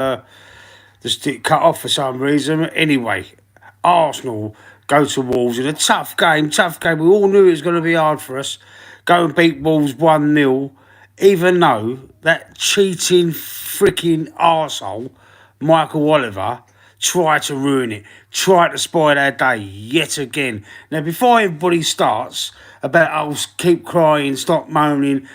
the stick cut off for some reason. Anyway, Arsenal go to Wolves in a tough game. Tough game. We all knew it was going to be hard for us. Go and beat Wolves 1-0, even though that cheating freaking arsehole, Michael Oliver, tried to ruin it, tried to spoil our day yet again. Now, before everybody starts about, oh, keep crying, stop moaning,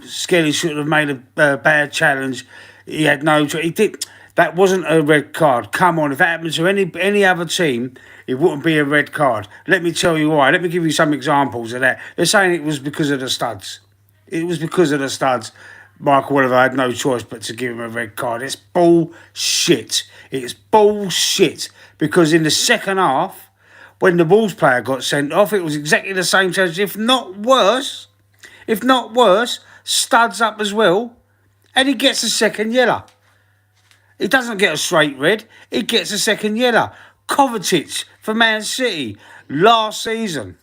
Skelly should have made a bad challenge. He had no. He did. That wasn't a red card. Come on, if that happened to any other team, it wouldn't be a red card. Let me tell you why. Let me give you some examples of that. They're saying it was because of the studs. It was because of the studs. Michael Oliver had no choice but to give him a red card. It's bullshit. It's bullshit. Because in the second half, when the Wolves player got sent off, it was exactly the same challenge, if not worse. If not worse, studs up as well, and he gets a second yellow. He doesn't get a straight red, he gets a second yellow. Kovacic for Man City last season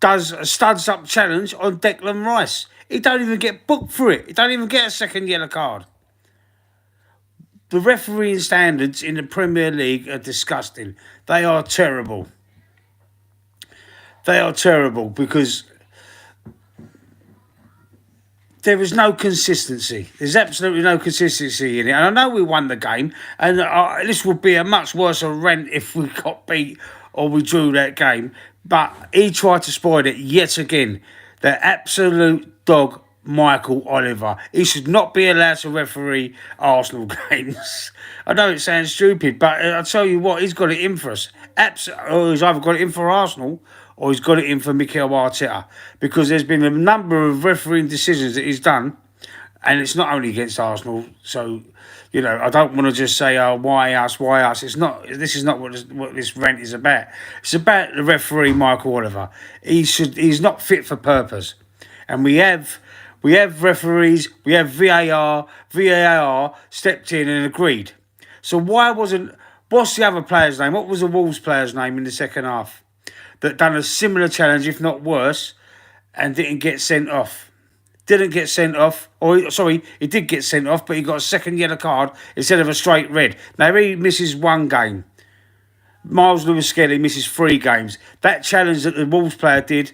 does a studs up challenge on Declan Rice. He don't even get booked for it. He don't even get a second yellow card. The refereeing standards in the Premier League are disgusting. They are terrible. They are terrible because there is no consistency. There's absolutely no consistency in it. And I know we won the game, and this would be a much worse rent if we got beat or we drew that game. But he tried to spoil it yet again. The absolute dog, Michael Oliver. He should not be allowed to referee Arsenal games. I know it sounds stupid, but I'll tell you what, he's got it in for us. He's either got it in for Arsenal or he's got it in for Mikel Arteta, because there's been a number of refereeing decisions that he's done, and it's not only against Arsenal. So, you know, I don't want to just say, oh, why us, why us? It's not. This is not what this rant is about. It's about the referee, Michael Oliver. He's not fit for purpose, and we have referees, we have VAR. VAR stepped in and agreed. So why wasn't? What's the other player's name? What was the Wolves player's name in the second half that done a similar challenge, if not worse, and didn't get sent off? Didn't get sent off. Or, sorry, he did get sent off, but he got a second yellow card instead of a straight red. Now, he misses one game. Miles Lewis-Skelly misses 3 games. That challenge that the Wolves player did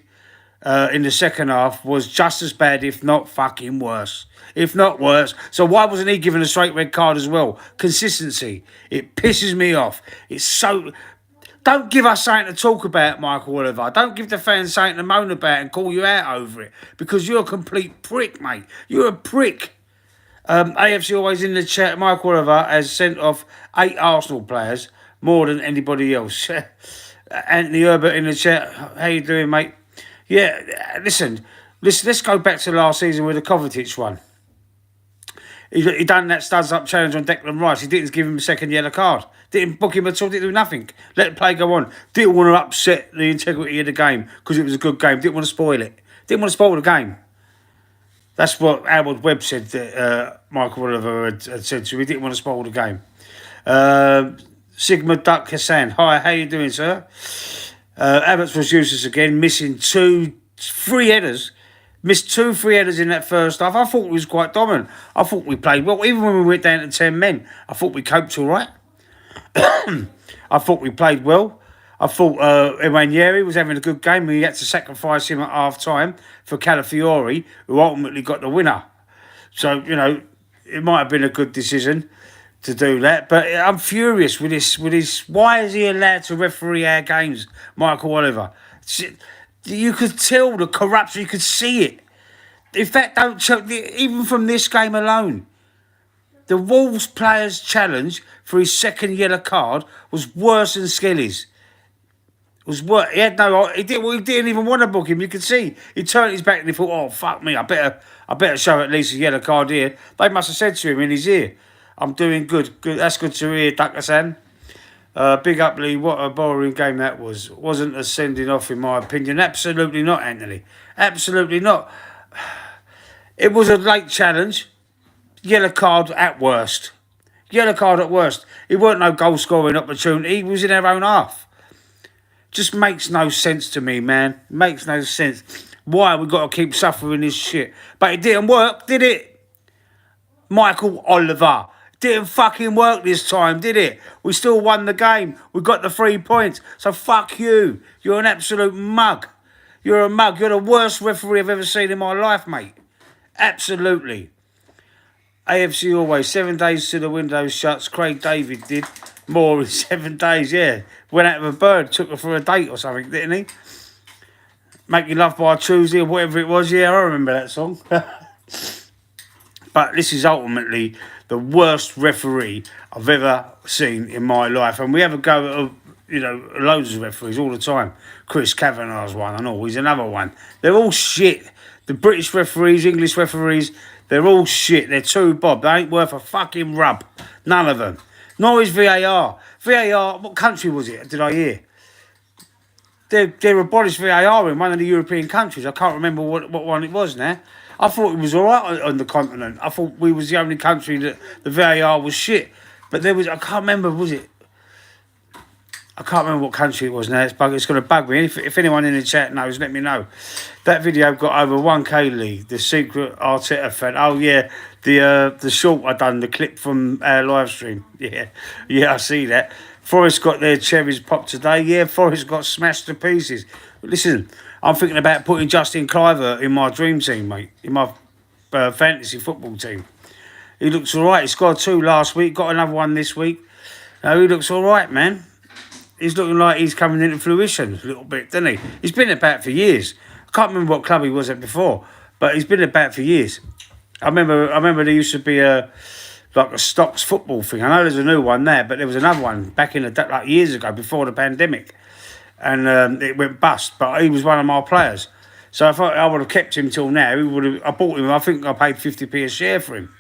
in the second half was just as bad, if not fucking worse. If not worse. So why wasn't he given a straight red card as well? Consistency. It pisses me off. It's so... Don't give us something to talk about, Michael Oliver. Don't give the fans something to moan about and call you out over it, because you're a complete prick, mate. You're a prick. AFC always in the chat. Michael Oliver has sent off 8 Arsenal players, more than anybody else. Anthony Herbert in the chat. How you doing, mate? Yeah, listen. Let's go back to last season with the Kovacic one. He done that studs up challenge on Declan Rice. He didn't give him a second yellow card. Didn't book him at all. Didn't do nothing. Let the play go on. Didn't want to upset the integrity of the game because it was a good game. Didn't want to spoil it. Didn't want to spoil the game. That's what Howard Webb said that Michael Oliver had said to him. He didn't want to spoil the game. Sigma Duck Hassan. Hi, how you doing, sir? Abbott's was useless again, missing 3 headers. Missed 2 free headers in that first half. I thought we was quite dominant. I thought we played well. Even when we went down to 10 men, I thought we coped all right. I thought we played well. I thought Emanuele was having a good game. We had to sacrifice him at half-time for Calafiori, who ultimately got the winner. So, you know, it might have been a good decision to do that. But I'm furious with this. Why is he allowed to referee our games, Michael Oliver? You could tell the corruption. You could see it. In fact, even from this game alone, the Wolves player's challenge for his second yellow card was worse than Skelly's. It was worse. He didn't even want to book him. You could see he turned his back and he thought, "Oh fuck me! I better show at least a yellow card here." They must have said to him in his ear, "I'm doing good. Good. That's good to hear, Duckersan." Big up, Lee. What a boring game that was. Wasn't a sending off, in my opinion. Absolutely not, Anthony. Absolutely not. It was a late challenge. Yellow card at worst. Yellow card at worst. It weren't no goal scoring opportunity. He was in our own half. Just makes no sense to me, man. Makes no sense. Why we got to keep suffering this shit? But it didn't work, did it? Michael Oliver. Didn't fucking work this time, did it? We still won the game. We got the 3 points. So fuck you. You're an absolute mug. You're a mug. You're the worst referee I've ever seen in my life, mate. Absolutely. AFC always. 7 days to the window shuts. Craig David did more in 7 days, yeah. Went out of a bird, took her for a date or something, didn't he? Make You Love by Tuesday or whatever it was. Yeah, I remember that song. But this is ultimately the worst referee I've ever seen in my life. And we have a go at, loads of referees all the time. Chris Kavanagh's one and all. He's another one. They're all shit. The British referees, English referees, they're all shit. They're too bob. They ain't worth a fucking rub. None of them. Nor is VAR. VAR, what country was it, did I hear? They abolished VAR in one of the European countries. I can't remember what one it was now. I thought it was all right on the continent. I thought we was the only country that the VAR was shit. But there was, I can't remember, was it? I can't remember what country it was now. It's going to bug me. If anyone in the chat knows, let me know. That video got over 1K lead. The secret Arteta fan. Oh, yeah. The short I done, the clip from our live stream. Yeah, I see that. Forest got their cherries popped today. Yeah, Forest got smashed to pieces. Listen, I'm thinking about putting Justin Cliver in my dream team, mate. In my fantasy football team. He looks all right. He scored 2 last week. Got another one this week. No, he looks all right, man. He's looking like he's coming into fruition a little bit, doesn't he? He's been about for years. I can't remember what club he was at before, but he's been about for years. I remember there used to be a Stocks football thing. I know there's a new one there, but there was another one back in the years ago before the pandemic, and it went bust. But he was one of my players, so if I would have kept him till now, I bought him. I think I paid 50p a share for him.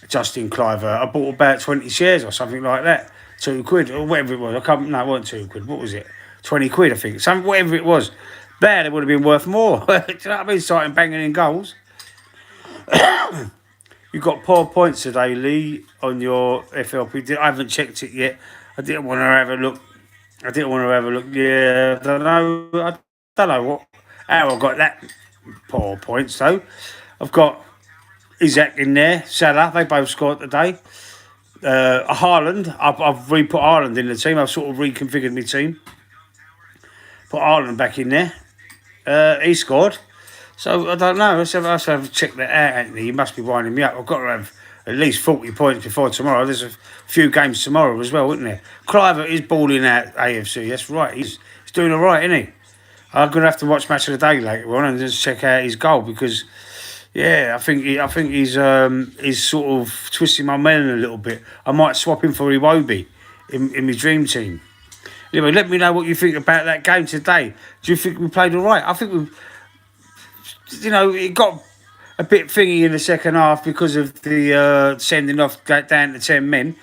Justin Cliver. I bought about 20 shares or something like that. £2 or whatever it was. I can't. No, it wasn't £2. What was it? 20 quid, I think. Whatever it was. Bad, it would have been worth more. Do you know what I mean? Starting banging in goals. You got poor points today, Lee, on your FLP. I haven't checked it yet. I didn't want to have a look. Yeah, I don't know how I got that poor points though. I've got Isaac in there, Salah. They both scored today. Haaland, I've re-put Haaland in the team. I've sort of reconfigured my team. Put Haaland back in there. He scored. So, I don't know. Let's have a check that out, Anthony. You must be winding me up. I've got to have at least 40 points before tomorrow. There's a few games tomorrow as well, isn't there? Cliver is balling out AFC. That's right. He's doing all right, isn't he? I'm going to have to watch Match of the Day later on and just check out his goal because... Yeah, I think he's sort of twisting my melon a little bit. I might swap him for Iwobi in my dream team. Anyway, let me know what you think about that game today. Do you think we played all right? I think it got a bit thingy in the second half because of the sending off down to 10 men.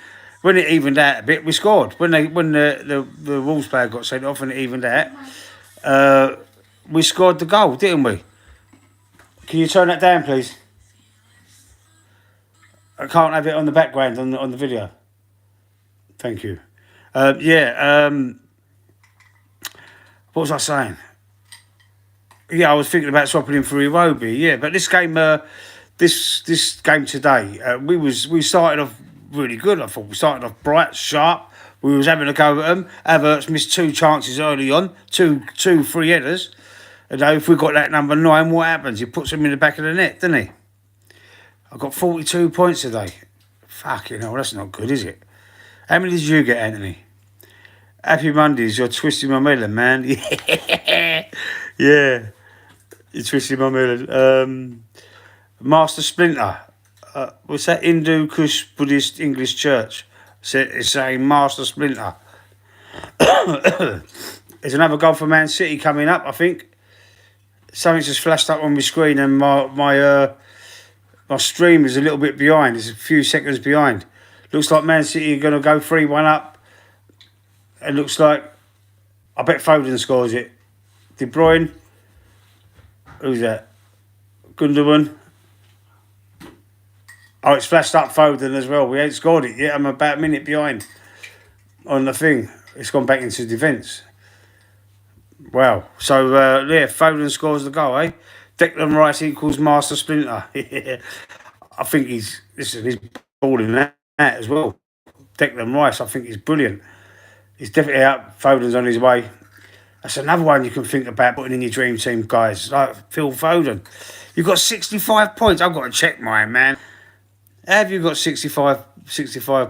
When it evened out a bit, we scored. When the Wolves player got sent off and it evened out, we scored the goal, didn't we? Can you turn that down, please? I can't have it on the background on the video. Thank you. What was I saying? Yeah, I was thinking about swapping him for Iwobi. Yeah, but this game, this game today, we started off really good. I thought we started off bright, sharp. We was having a go at them. Havertz missed 2 chances early on, two free headers. You know, if we got that number 9, what happens? He puts him in the back of the net, doesn't he? I got 42 points today. Fucking hell, that's not good, is it? How many did you get, Anthony? Happy Mondays, you're twisting my melon, man. Yeah. You're twisting my melon. Master Splinter. What's that? Hindu Kush Buddhist English Church. It's saying Master Splinter. There's another goal for Man City coming up, I think. Something's just flashed up on my screen and my stream is a little bit behind. It's a few seconds behind. Looks like Man City are going to go 3-1 up. It looks like, I bet Foden scores it. De Bruyne. Who's that? Gundogan. Oh, it's flashed up Foden as well. We ain't scored it yet. I'm about a minute behind on the thing. It's gone back into defence. Wow. So, Foden scores the goal, eh? Declan Rice equals Master Splinter. I think he's balling that as well. Declan Rice, I think he's brilliant. He's definitely out. Foden's on his way. That's another one you can think about putting in your dream team, guys. Like Phil Foden. You've got 65 points. I've got to check mine, man. How have you got 65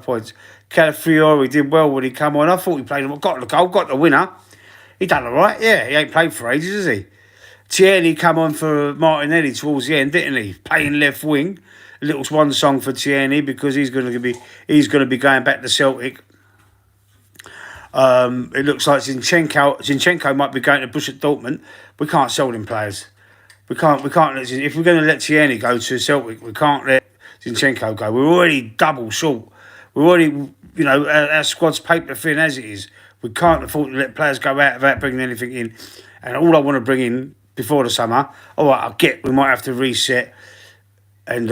points? Calafiori did well when he come on. I thought he played. Got the goal, got the winner. He done all right. Yeah, he ain't played for ages, has he? Tierney come on for Martinelli towards the end, didn't he? Playing left wing. A little swan song for Tierney because he's going to be going back to Celtic. It looks like Zinchenko might be going to Bush at Dortmund. We can't sell them players. We can't. If we're going to let Tierney go to Celtic, we can't let Zinchenko go. We're already double short. We're already, our squad's paper thin as it is. We can't afford to let players go out without bringing anything in. And all I want to bring in before the summer, all right, I get we might have to reset and,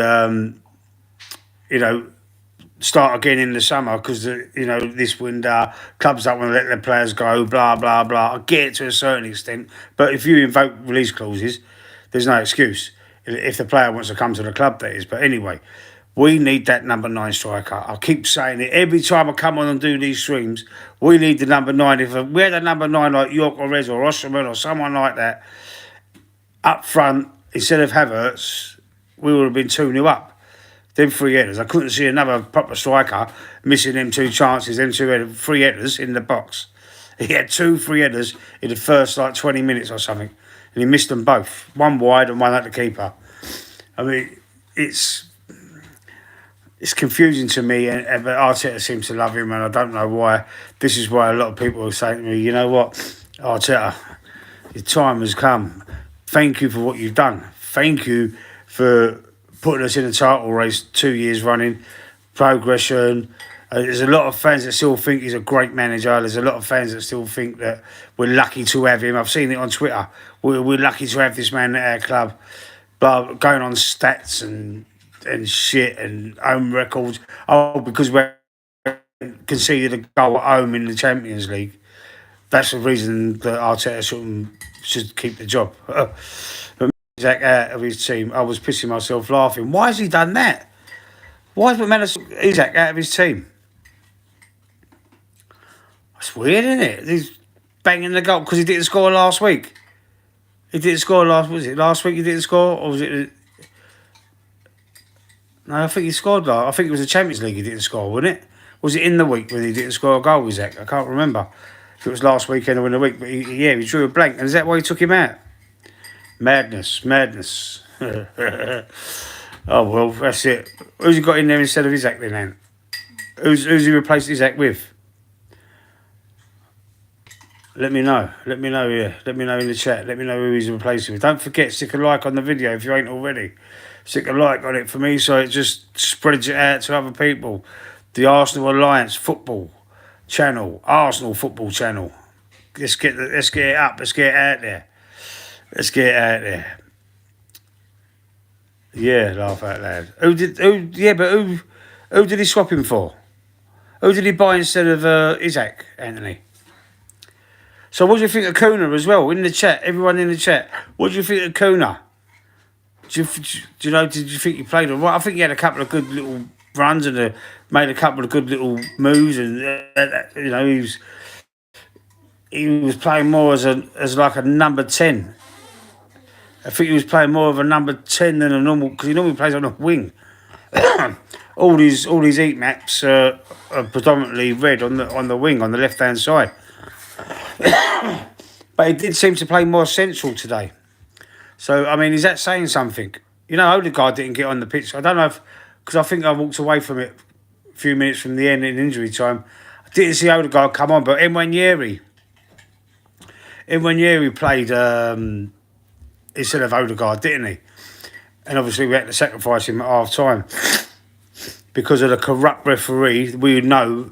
start again in the summer because, this window, clubs don't want to let their players go, blah, blah, blah. I get it to a certain extent. But if you invoke release clauses, there's no excuse. If the player wants to come to the club, that is. But anyway, we need that number 9 striker. I keep saying it. Every time I come on and do these streams, we need the number 9. If we had a number 9 like York or Rez or Osterman or someone like that up front, instead of Havertz, we would have been 2-0 up. Them 3 headers. I couldn't see another proper striker missing them 2 chances, them 3 headers in the box. He had 2 free headers in the first 20 minutes or something. And he missed them both. One wide and one at the keeper. I mean, it's confusing to me, but Arteta seems to love him, and I don't know why. This is why a lot of people are saying to me, you know what, Arteta, your time has come. Thank you for what you've done. Thank you for putting us in a title race 2 years running. Progression. There's a lot of fans that still think he's a great manager. There's a lot of fans that still think that we're lucky to have him. I've seen it on Twitter. We're lucky to have this man at our club. But going on stats and shit and home records. Oh, because we conceded a goal at home in the Champions League. That's the reason that Arteta should keep the job. But Isaac out of his team, I was pissing myself laughing. Why has he done that? Why has Isaac out of his team? That's weird, isn't it? He's banging the goal because he didn't score last week. He didn't score was it last week he didn't score? Or was it... No, I think he scored. I think it was the Champions League he didn't score, wasn't it? Was it in the week when he didn't score a goal, Isaac? I can't remember if it was last weekend or in the week, but he drew a blank. And is that why he took him out? Madness. Oh, well, that's it. Who's he got in there instead of Isaac then? Who's he replaced Isaac with? Let me know. Let me know in the chat. Let me know who he's replacing with. Don't forget, stick a like on the video if you ain't already. Stick a like on it for me so it just spreads it out to other people. The Arsenal Alliance Football Channel. Arsenal Football Channel. Let's get it up. Let's get it out there. Yeah, laugh out loud. Who did he swap him for? Who did he buy instead of Isaac, Anthony? So what do you think of Kuna as well? In the chat, everyone in the chat. What do you think of Kuna? Did you think he played all right? I think he had a couple of good little runs and made a couple of good little moves, and he was playing more as like a number 10. I think he was playing more of a number 10 than a normal, because he normally plays on a wing. all these heat maps are predominantly red on the wing on the left hand side. But he did seem to play more central today. So, I mean, is that saying something? Odegaard didn't get on the pitch. I don't know because I think I walked away from it a few minutes from the end in injury time. I didn't see Odegaard come on, but Nwaneri played instead of Odegaard, didn't he? And obviously we had to sacrifice him at half time because of the corrupt referee. We know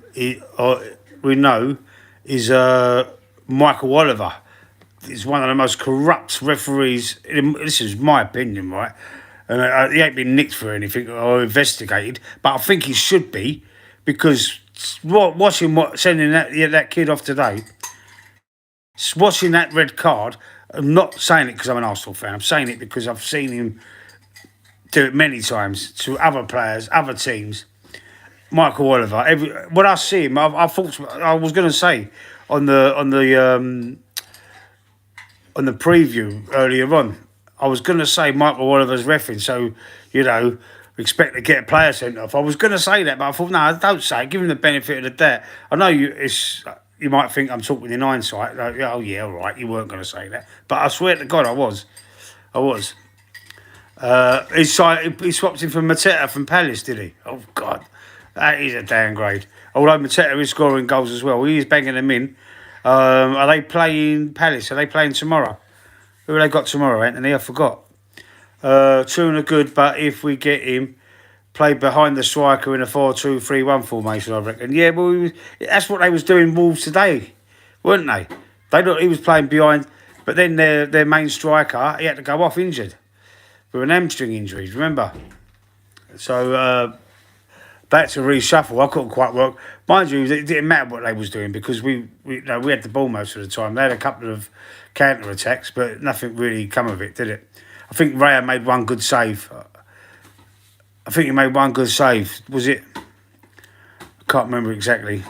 is Michael Oliver. He's one of the most corrupt referees. This is my opinion, right? And he ain't been nicked for anything or investigated, but I think he should be because sending that kid off today, watching that red card. I'm not saying it because I'm an Arsenal fan. I'm saying it because I've seen him do it many times to other players, other teams. Michael Oliver. When I see him, I thought I was going to say on the preview earlier on, I was going to say Michael Oliver's reffing, so expect to get a player sent off. I was going to say that, but I thought no, don't say it. Give him the benefit of the doubt. I know you might think I'm talking in hindsight. Like, oh yeah, all right, you weren't going to say that, but I swear to God, I was. He swapped him for Mateta from Palace, did he? Oh God, that is a downgrade. Although Mateta is scoring goals as well, he is banging them in. Are they playing Palace? Are they playing tomorrow? Who have they got tomorrow, Anthony? I forgot. Tuna good, but if we get him, play behind the striker in a 4-2-3-1 formation, I reckon. Yeah, well, that's what they was doing Wolves today, weren't they? He was playing behind, but then their main striker, he had to go off injured with an hamstring injury, remember? So that's a reshuffle. I couldn't quite work. Mind you, it didn't matter what they was doing because we had the ball most of the time. They had a couple of counter attacks, but nothing really come of it, did it? I think Raya made one good save. I think he made one good save. Was it? I can't remember exactly.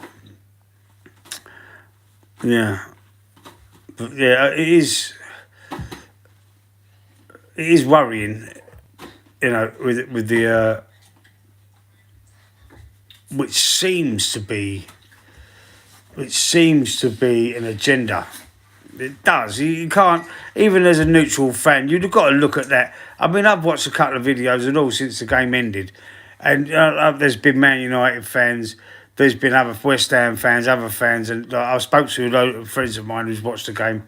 Yeah. But yeah, it is worrying, with the which seems to be an agenda. It does. You can't, even as a neutral fan, you've got to look at that. I mean, I've watched a couple of videos and all since the game ended, and there's been Man United fans, there's been other West Ham fans, other fans, and I spoke to a load of friends of mine who's watched the game,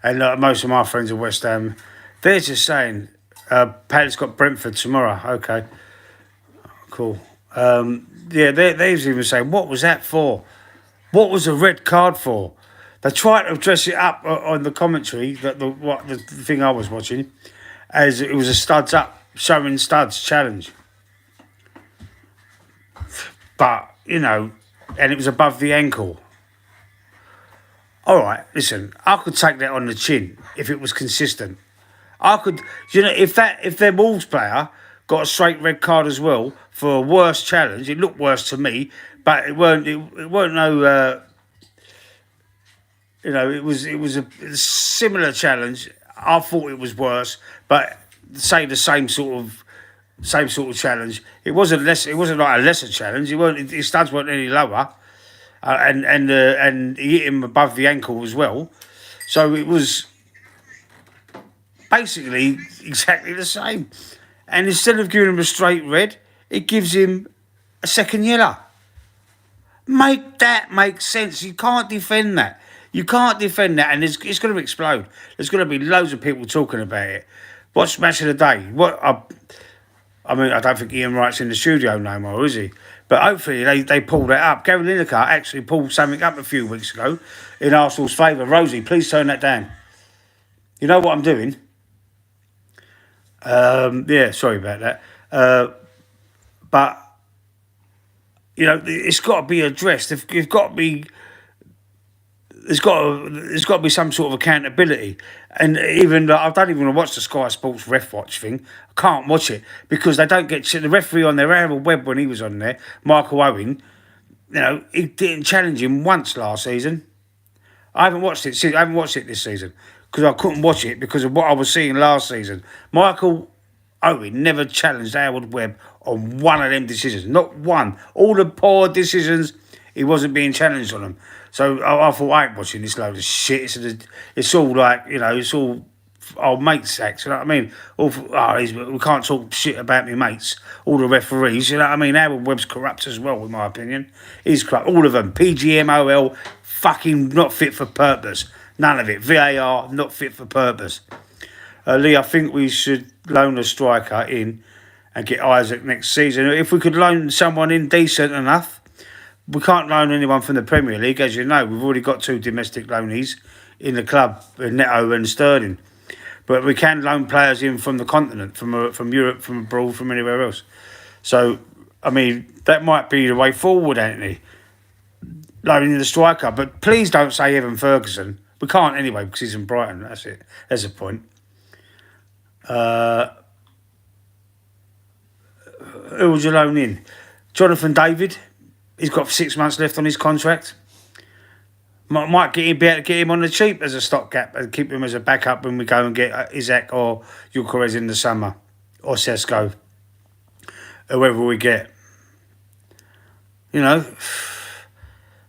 and most of my friends are West Ham. They're just saying, Palace got Brentford tomorrow. Okay, cool. Yeah, they're even saying, what was that for? What was a red card for? They tried to dress it up on the commentary, the thing I was watching, as it was a studs up, showing studs challenge. But, and it was above the ankle. All right, listen, I could take that on the chin if it was consistent. I could, if their Wolves player got a straight red card as well for a worse challenge, it looked worse to me, but it weren't no... it was a similar challenge. I thought it was worse, but say the same sort of challenge. It wasn't less. It wasn't like a lesser challenge. His studs weren't any lower, and he hit him above the ankle as well. So it was basically exactly the same. And instead of giving him a straight red, it gives him a second yellow. Make that make sense. You can't defend that. You can't defend that, and it's going to explode. There's going to be loads of people talking about it. What's match of the day? I mean, I don't think Ian Wright's in the studio no more, is he? But hopefully they pull that up. Gary Lineker actually pulled something up a few weeks ago in Arsenal's favour. Rosie, please turn that down. You know what I'm doing? Yeah, sorry about that. But, it's got to be addressed. It's got to be... There's got to be some sort of accountability, and even I don't even want to watch the Sky Sports Ref Watch thing. I can't watch it because they don't get the referee on there. Aaron Webb, when he was on there, Michael Owen, he didn't challenge him once last season. I haven't watched it this season because I couldn't watch it because of what I was seeing last season. Michael Owen never challenged Howard Webb on one of them decisions, not one. All the poor decisions, he wasn't being challenged on them. So I thought, I ain't watching this load of shit. It's all like, it's all old mates acts, you know what I mean? We can't talk shit about me mates. All the referees, you know what I mean? Howard Webb's corrupt as well, in my opinion. He's corrupt. All of them. PGMOL, fucking not fit for purpose. None of it. VAR, not fit for purpose. Lee, I think we should loan a striker in and get Isaac next season. If we could loan someone in decent enough, we can't loan anyone from the Premier League, as you know. We've already got 2 domestic loanees in the club, Neto and Sterling. But we can loan players in from the continent, from Europe, from abroad, from anywhere else. So, I mean, that might be the way forward, Anthony. Loaning the striker. But please don't say Evan Ferguson. We can't anyway, because he's in Brighton. That's it. That's the point. Who would you loan in? Jonathan David. He's got 6 months left on his contract. Might be able to get him on the cheap as a stopgap and keep him as a backup when we go and get Isaac or Gyökeres in the summer. Or Sesko. Whoever we get. You know.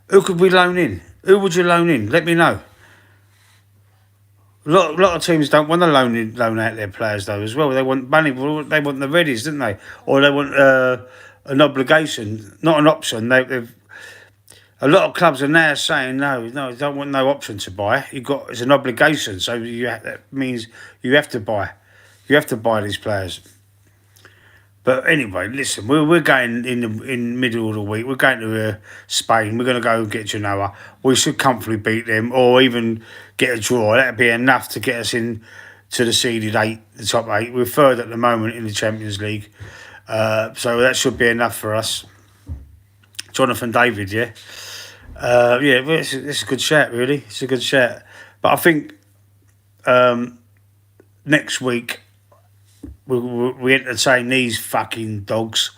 Who could we loan in? Who would you loan in? Let me know. A lot of teams don't want to loan out their players though as well. They want money. They want the readies, don't they? Or they want an obligation, not an option. They've a lot of clubs are now saying no, they don't want no option to buy. It's an obligation, so that means you have to buy. You have to buy these players. But anyway, listen, we're going in middle of the week. We're going to Spain. We're going to go get Genoa. We should comfortably beat them, or even get a draw. That'd be enough to get us in to the seeded 8, the top 8. We're third at the moment in the Champions League, so that should be enough for us. Jonathan David, yeah, it's a good shout, really. It's a good shout. But I think next week. We entertain these fucking dogs.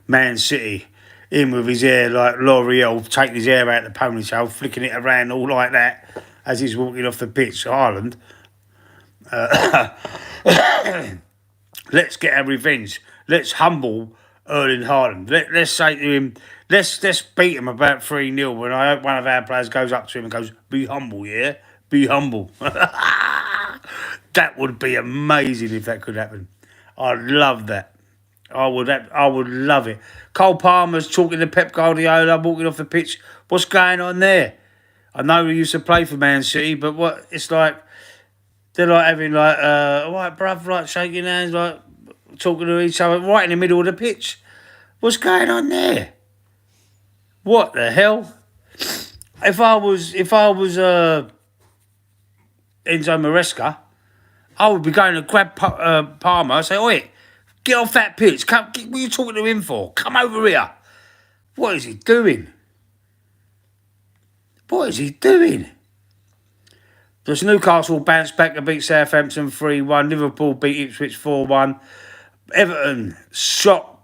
Man City, in with his hair like L'Oreal, taking his hair out the ponytail, flicking it around all like that as he's walking off the pitch. Haaland. Let's get our revenge. Let's humble Erling Haaland. Let's say to him, let's beat him about 3-0 when I hope one of our players goes up to him and goes, be humble, yeah? Be humble. That would be amazing if that could happen. I'd love that. I would love it. Cole Palmer's talking to Pep Guardiola, walking off the pitch. What's going on there? I know he used to play for Man City, but what it's like, they're like having like, all right, bruv, like shaking hands, like talking to each other right in the middle of the pitch. What's going on there? What the hell? If I was Enzo Maresca, I would be going to grab Palmer and say, oi, get off that pitch. What are you talking to him for? Come over here. What is he doing? What is he doing? Does Newcastle bounce back and beat Southampton 3-1? Liverpool beat Ipswich 4-1. Everton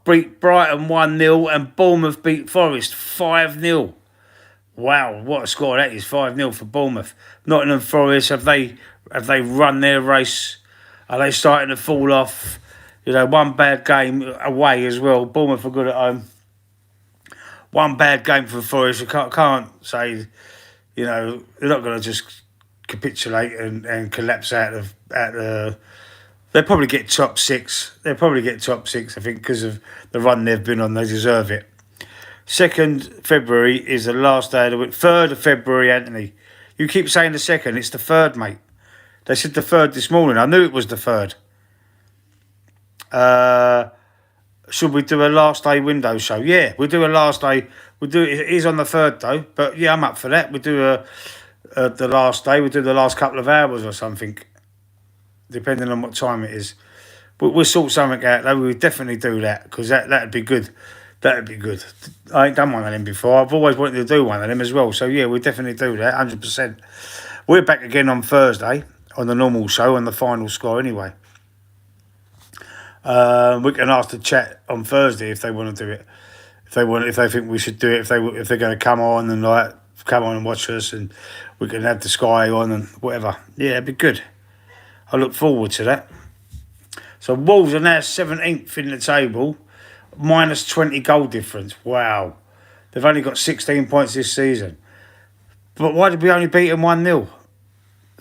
beat Brighton 1-0 and Bournemouth beat Forest 5-0. Wow, what a score that is, 5-0 for Bournemouth. Nottingham Forest, have they run their race? Are they starting to fall off? You know, one bad game away as well. Bournemouth are good at home. One bad game for Forest. I can't say, you know, they're not going to just capitulate and collapse out of they'll probably get top 6. They'll probably get top 6, I think, because of the run they've been on. They deserve it. 2nd February is the last day of the week. 3rd of February, Anthony. You keep saying the 2nd. It's the 3rd, mate. They said the 3rd this morning. I knew it was the 3rd. Should we do a last day window show? Yeah, we'll do a last day. We'll do it. It is on the 3rd, though. But, yeah, I'm up for that. We'll do the last day. We'll do the last couple of hours or something, depending on what time it is. We'll sort something out, though. We'll definitely do that, because that'd be good. That'd be good. I ain't done one of them before. I've always wanted to do one of them as well. So, yeah, we'll definitely do that, 100%. We're back again on Thursday on the normal show, on the final score anyway. We can ask the chat on Thursday if they want to do it. If they think we should do it, if they're going to come on and watch us, and we can have the Sky on and whatever. Yeah, it'd be good. I look forward to that. So, Wolves are now 17th in the table. Minus 20 goal difference. Wow. They've only got 16 points this season. But why did we only beat them 1-0?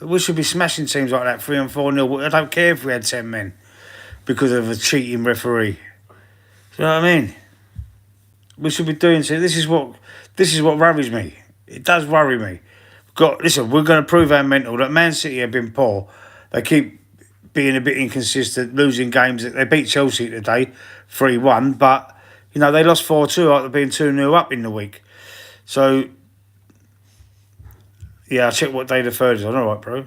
We should be smashing teams like that, 3 and 4-0. I don't care if we had 10 men because of a cheating referee. You know what I mean? We should be doing so. This is what worries me. It does worry me. Listen, we're going to prove our mental that Man City have been poor. They keep being a bit inconsistent, losing games. They beat Chelsea today, 3-1, but, you know, they lost 4-2 after being 2-0 up in the week. So, yeah, I'll check what day the 3rd is on. All right, bro.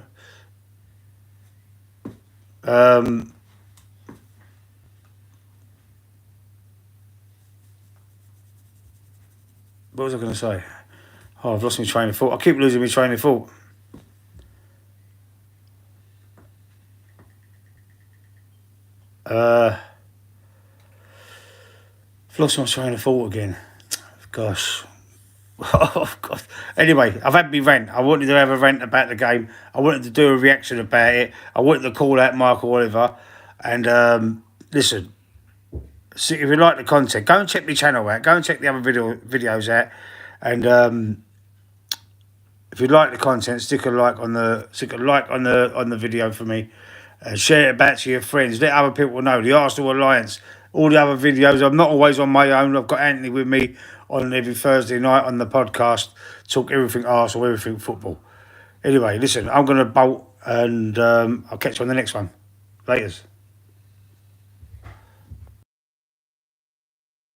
What was I going to say? Oh, I've lost my train of thought. I keep losing my train of thought. I've lost my train of thought again. Gosh. Oh, God. Anyway, I've had my rant. I wanted to have a rant about the game. I wanted to do a reaction about it. I wanted to call out Michael Oliver. And listen, see, if you like the content, go and check my channel out. Go and check the other videos out. And if you like the content, stick a like on the video for me. Share it back to your friends. Let other people know. The Arsenal Alliance. All the other videos. I'm not always on my own. I've got Anthony with me on every Thursday night on the podcast. Talk everything Arsenal, everything football. Anyway, listen, I'm going to bolt and I'll catch you on the next one. Laters.